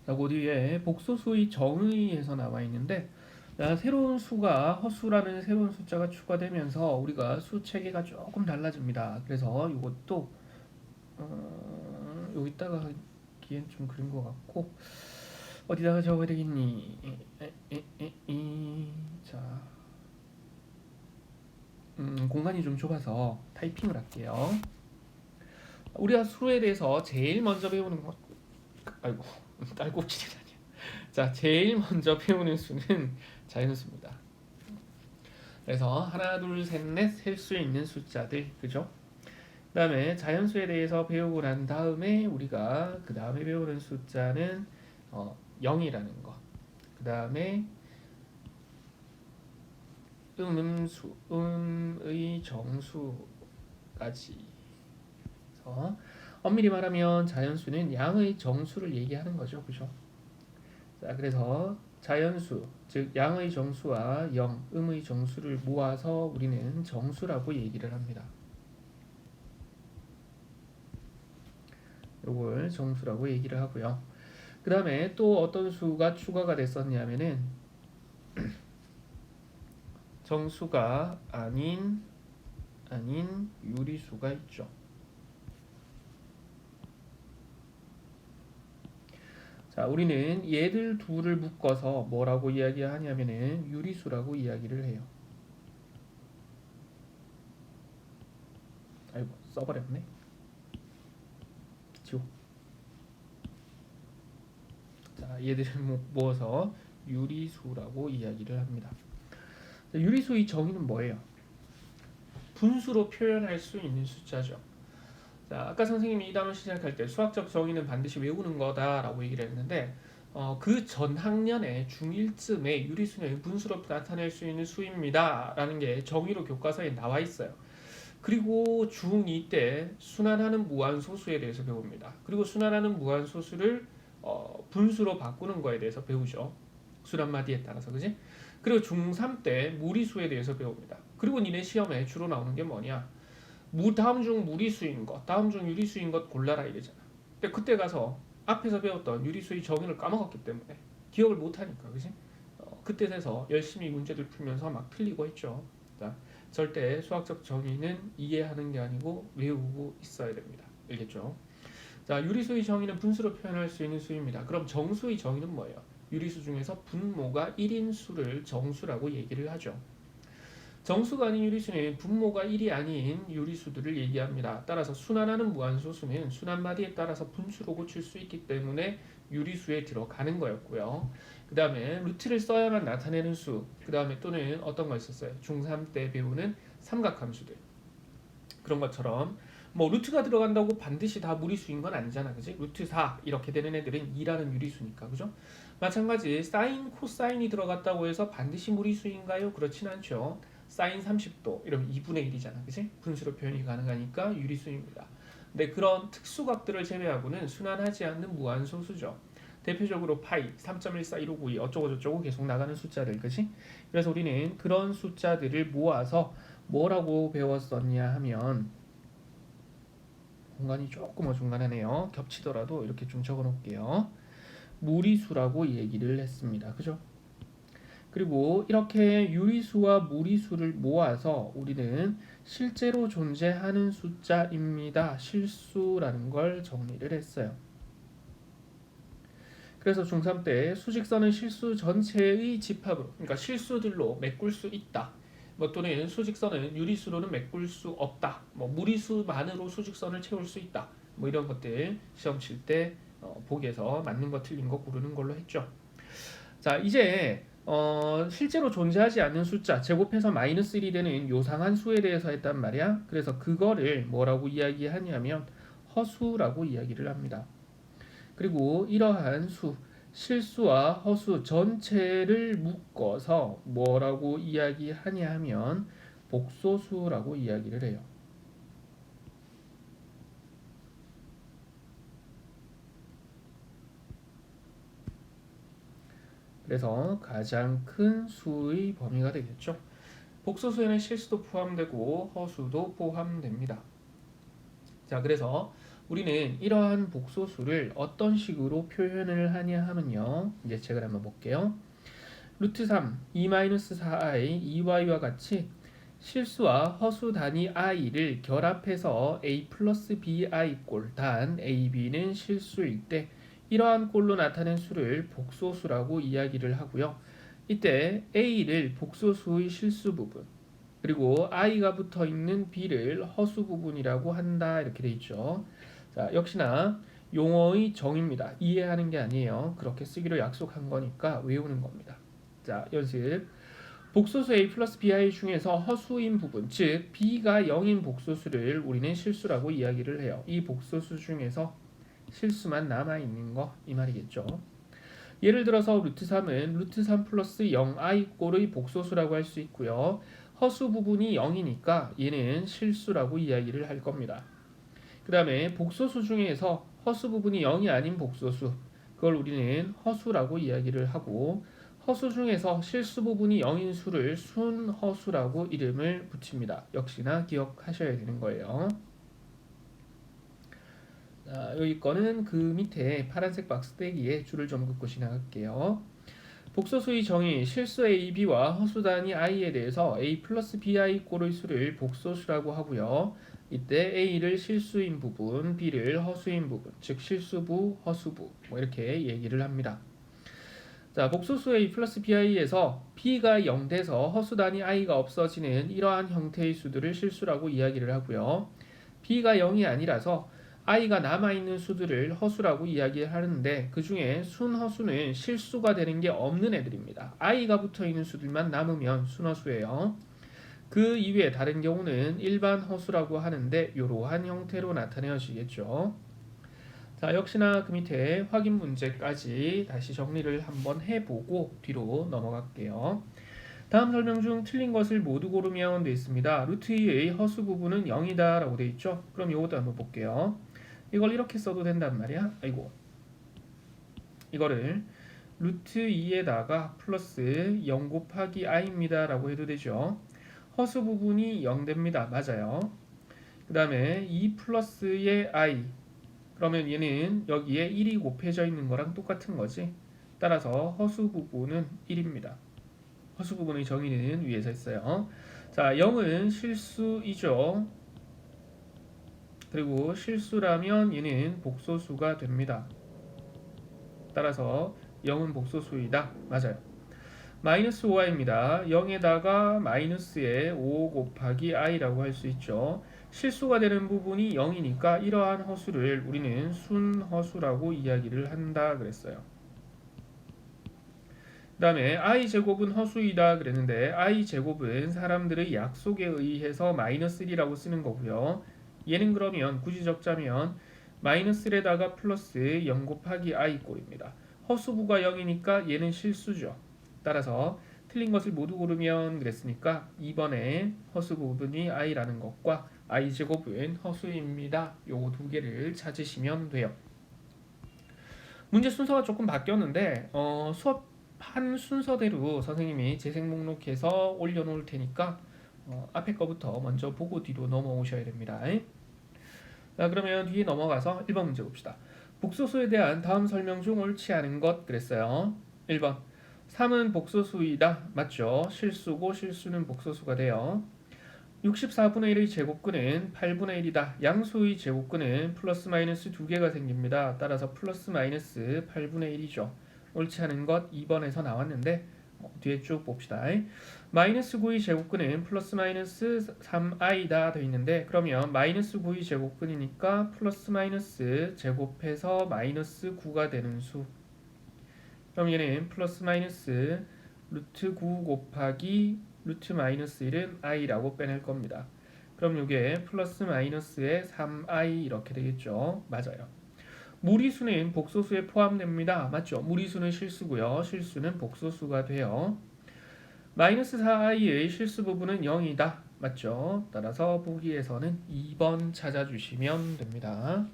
자, 그 뒤에 복소수의 정의에서 나와 있는데, 자, 새로운 수가 허수라는 새로운 숫자가 추가되면서 우리가 수 체계가 조금 달라집니다. 그래서 이것도 여기다가 하기엔 좀 그린 것 같고, 어디다가 적어야 되겠니? 자, 공간이 좀 좁아서 타이핑을 할게요. 우리가 수에 대해서 제일 먼저 배우는 것, 아이고, 딸꾹질이 아니야. 자, 제일 먼저 배우는 수는 자연수입니다. 그래서 하나, 둘, 셋, 넷 셀 수 있는 숫자들, 그죠? 그다음에 자연수에 대해서 배우고 난 다음에 우리가 그 다음에 배우는 숫자는 0이라는 거. 그다음에 음수, 음의 정수까지. 그래서 엄밀히 말하면 자연수는 양의 정수를 얘기하는 거죠, 그죠? 자, 그래서 자연수, 즉 양의 정수와 음의 정수를 모아서 우리는 정수라고 얘기를 합니다. 이걸 정수라고 얘기를 하고요. 그 다음에 또 어떤 수가 추가가 됐었냐면은 정수가 아닌 유리수가 있죠. 자, 우리는 얘들 둘을 묶어서 뭐라고 이야기하냐면은 유리수라고 이야기를 해요. 아이고, 써버렸네. 지워. 자, 얘들을 모아서 유리수라고 이야기를 합니다. 자, 유리수의 정의는 뭐예요? 분수로 표현할 수 있는 숫자죠. 자, 아까 선생님이 이 단어 시작할 때 수학적 정의는 반드시 외우는 거다라고 얘기를 했는데 그 전 학년에 중1쯤에 유리수는 분수로 나타낼 수 있는 수입니다 라는 게 정의로 교과서에 나와 있어요. 그리고 중2 때 순환하는 무한소수에 대해서 배웁니다. 그리고 순환하는 무한소수를 분수로 바꾸는 거에 대해서 배우죠. 순환마디에 따라서, 그지? 그리고 중3 때 무리수에 대해서 배웁니다. 그리고 니네 시험에 주로 나오는 게 뭐냐? 다음 중 무리수인 것, 다음 중 유리수인 것 골라라 이러잖아. 근데 그때 가서 앞에서 배웠던 유리수의 정의를 까먹었기 때문에 기억을 못하니까, 그지? 그때 돼서 열심히 문제들 풀면서 막 틀리고 했죠. 자, 절대 수학적 정의는 이해하는 게 아니고 외우고 있어야 됩니다. 알겠죠? 자, 유리수의 정의는 분수로 표현할 수 있는 수입니다. 그럼 정수의 정의는 뭐예요? 유리수 중에서 분모가 1인 수를 정수라고 얘기를 하죠. 정수가 아닌 유리수는 분모가 1이 아닌 유리수들을 얘기합니다. 따라서 순환하는 무한소수는 순환마디에 따라서 분수로 고칠 수 있기 때문에 유리수에 들어가는 거였고요. 그 다음에 루트를 써야만 나타내는 수, 그 다음에 또는 어떤 거 있었어요? 중3 때 배우는 삼각함수들. 그런 것처럼 뭐 루트가 들어간다고 반드시 다 무리수인 건 아니잖아, 그지? 루트 4 이렇게 되는 애들은 2라는 유리수니까, 그죠? 마찬가지 사인, 코사인이 들어갔다고 해서 반드시 무리수인가요? 그렇진 않죠. 사인 30도 이러면 2분의 1이잖아, 그지? 분수로 표현이 가능하니까 유리수입니다. 근데 그런 특수각들을 제외하고는 순환하지 않는 무한소수죠. 대표적으로 파이, 3.14159 어쩌고 저쩌고 계속 나가는 숫자들, 그지? 그래서 우리는 그런 숫자들을 모아서 뭐라고 배웠었냐 하면, 공간이 조금 어중간하네요. 겹치더라도 이렇게 좀 적어 놓을게요. 무리수라고 얘기를 했습니다. 그죠? 그리고 이렇게 유리수와 무리수를 모아서 우리는 실제로 존재하는 숫자입니다. 실수라는 걸 정리를 했어요. 그래서 중3 때 수직선은 실수 전체의 집합으로, 그러니까 실수들로 메꿀 수 있다. 뭐 또는 수직선은 유리수로는 메꿀 수 없다. 뭐 무리수만으로 수직선을 채울 수 있다. 뭐 이런 것들 시험 칠 때 보기에서 맞는 거 틀린 거 고르는 걸로 했죠. 자, 이제 실제로 존재하지 않는 숫자 제곱해서 마이너스 1이 되는 요상한 수에 대해서 했단 말이야. 그래서 그거를 뭐라고 이야기하냐면 허수라고 이야기를 합니다. 그리고 이러한 수, 실수와 허수 전체를 묶어서 뭐라고 이야기하냐 하면 복소수라고 이야기를 해요. 그래서 가장 큰 수의 범위가 되겠죠. 복소수에는 실수도 포함되고 허수도 포함됩니다. 자, 그래서 우리는 이러한 복소수를 어떤 식으로 표현을 하냐 하면요. 이제 책을 한번 볼게요. 루트 3, 2-4i, 2y와 같이 실수와 허수 단위 i를 결합해서 a 플러스 bi 꼴 단 ab는 실수일 때 이러한 꼴로 나타낸 수를 복소수라고 이야기를 하고요. 이때 a를 복소수의 실수 부분 그리고 i가 붙어 있는 b를 허수 부분이라고 한다 이렇게 돼 있죠. 자, 역시나 용어의 정의입니다. 이해하는 게 아니에요. 그렇게 쓰기로 약속한 거니까 외우는 겁니다. 자, 연습. 복소수 a 플러스 bi 중에서 허수인 부분, 즉 b가 0인 복소수를 우리는 실수라고 이야기를 해요. 이 복소수 중에서 실수만 남아있는 거 이 말이겠죠. 예를 들어서 루트 3은 루트 3 플러스 0i 꼴의 복소수라고 할 수 있고요. 허수 부분이 0이니까 얘는 실수라고 이야기를 할 겁니다. 그 다음에 복소수 중에서 허수 부분이 0이 아닌 복소수, 그걸 우리는 허수라고 이야기를 하고, 허수 중에서 실수 부분이 0인 수를 순허수라고 이름을 붙입니다. 역시나 기억하셔야 되는 거예요. 자, 여기 거는 그 밑에 파란색 박스 떼기에 줄을 좀 긋고 지나갈게요. 복소수의 정의, 실수 AB와 허수 단위 I에 대해서 A 플러스 BI 꼴의 수를 복소수라고 하고요. 이때 A를 실수인 부분, B를 허수인 부분, 즉 실수부, 허수부 뭐 이렇게 얘기를 합니다. 자, 복소수 A 플러스 BI에서 B가 0 돼서 허수 단위 I가 없어지는 이러한 형태의 수들을 실수라고 이야기를 하고요. B가 0이 아니라서 i가 남아있는 수들을 허수라고 이야기하는데 그 중에 순허수는 실수가 되는 게 없는 애들입니다. i가 붙어있는 수들만 남으면 순허수예요. 그 이외에 다른 경우는 일반 허수라고 하는데 이러한 형태로 나타내어지겠죠. 자, 역시나 그 밑에 확인 문제까지 다시 정리를 한번 해보고 뒤로 넘어갈게요. 다음 설명 중 틀린 것을 모두 고르면 되어 있습니다. 루트 2의 허수 부분은 0이다 라고 되어 있죠. 그럼 이것도 한번 볼게요. 이걸 이렇게 써도 된단 말이야. 아이고, 이거를 루트 2에다가 플러스 0 곱하기 i입니다 라고 해도 되죠. 허수 부분이 0 됩니다. 맞아요. 그 다음에 2 플러스의 i, 그러면 얘는 여기에 1이 곱해져 있는 거랑 똑같은 거지. 따라서 허수 부분은 1입니다. 허수 부분의 정의는 위에서 했어요. 자, 0은 실수이죠. 그리고 실수라면 얘는 복소수가 됩니다. 따라서 0은 복소수이다. 맞아요. 마이너스 5i입니다. 0에다가 마이너스에 5 곱하기 i라고 할 수 있죠. 실수가 되는 부분이 0이니까 이러한 허수를 우리는 순허수라고 이야기를 한다 그랬어요. 그 다음에 i제곱은 허수이다 그랬는데 i제곱은 사람들의 약속에 의해서 마이너스 1이라고 쓰는 거고요. 얘는 그러면 굳이 적자면 마이너스 1에다가 플러스 0 곱하기 i 꼴입니다. 허수부가 0이니까 얘는 실수죠. 따라서 틀린 것을 모두 고르면 그랬으니까 2번에 허수 부분이 i라는 것과 i제곱은 허수입니다. 요거 두 개를 찾으시면 돼요. 문제 순서가 조금 바뀌었는데 수업한 순서대로 선생님이 재생 목록해서 올려놓을 테니까 앞에 거부터 먼저 보고 뒤로 넘어오셔야 됩니다. 자, 그러면 뒤에 넘어가서 1번 문제 봅시다. 복소수에 대한 다음 설명 중 옳지 않은 것 그랬어요. 1번 3은 복소수이다. 맞죠? 실수고 실수는 복소수가 돼요. 64분의 1의 제곱근은 8분의 1이다. 양수의 제곱근은 플러스 마이너스 2개가 생깁니다. 따라서 플러스 마이너스 8분의 1이죠. 옳지 않은 것 2번에서 나왔는데 뒤에 쭉 봅시다. 마이너스 9의 제곱근은 플러스 마이너스 3i다 되어 있는데 그러면 마이너스 9의 제곱근이니까 플러스 마이너스 제곱해서 마이너스 9가 되는 수. 그럼 얘는 플러스 마이너스 루트 9 곱하기 루트 마이너스 1은 i라고 빼낼 겁니다. 그럼 이게 플러스 마이너스에 3i 이렇게 되겠죠. 맞아요. 무리수는 복소수에 포함됩니다. 맞죠? 무리수는 실수고요. 실수는 복소수가 돼요. 마이너스 4i의 실수 부분은 0이다. 맞죠? 따라서 보기에서는 2번 찾아주시면 됩니다.